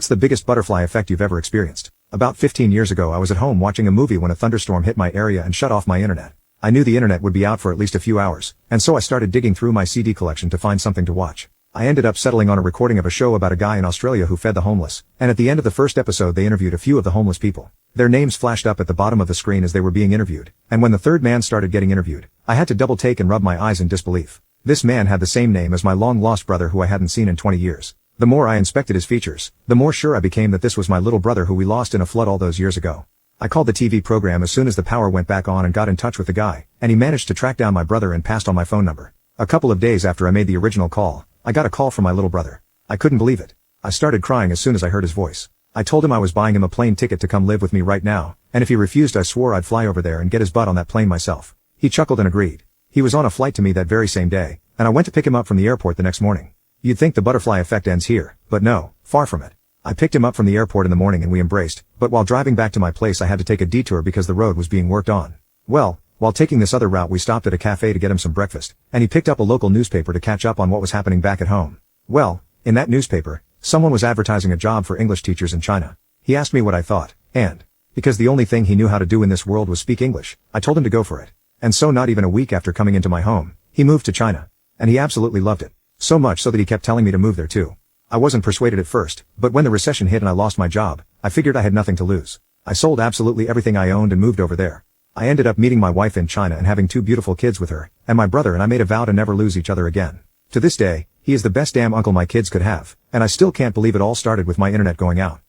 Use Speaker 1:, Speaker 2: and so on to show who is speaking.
Speaker 1: What's the biggest butterfly effect you've ever experienced? About 15 years ago I was at home watching a movie when a thunderstorm hit my area and shut off my internet. I knew the internet would be out for at least a few hours, and so I started digging through my CD collection to find something to watch. I ended up settling on a recording of a show about a guy in Australia who fed the homeless, and at the end of the first episode they interviewed a few of the homeless people. Their names flashed up at the bottom of the screen as they were being interviewed, and when the third man started getting interviewed, I had to double take and rub my eyes in disbelief. This man had the same name as my long-lost brother who I hadn't seen in 20 years. The more I inspected his features, the more sure I became that this was my little brother who we lost in a flood all those years ago. I called the TV program as soon as the power went back on and got in touch with the guy, and he managed to track down my brother and passed on my phone number. A couple of days after I made the original call, I got a call from my little brother. I couldn't believe it. I started crying as soon as I heard his voice. I told him I was buying him a plane ticket to come live with me right now, and if he refused I swore I'd fly over there and get his butt on that plane myself. He chuckled and agreed. He was on a flight to me that very same day, and I went to pick him up from the airport the next morning. You'd think the butterfly effect ends here, but no, far from it. I picked him up from the airport in the morning and we embraced, but while driving back to my place I had to take a detour because the road was being worked on. Well, while taking this other route we stopped at a cafe to get him some breakfast, and he picked up a local newspaper to catch up on what was happening back at home. Well, in that newspaper, someone was advertising a job for English teachers in China. He asked me what I thought, and, because the only thing he knew how to do in this world was speak English, I told him to go for it. And so not even a week after coming into my home, he moved to China. And he absolutely loved it. So much so that he kept telling me to move there too. I wasn't persuaded at first, but when the recession hit and I lost my job, I figured I had nothing to lose. I sold absolutely everything I owned and moved over there. I ended up meeting my wife in China and having 2 beautiful kids with her, and my brother and I made a vow to never lose each other again. To this day, he is the best damn uncle my kids could have, and I still can't believe it all started with my internet going out.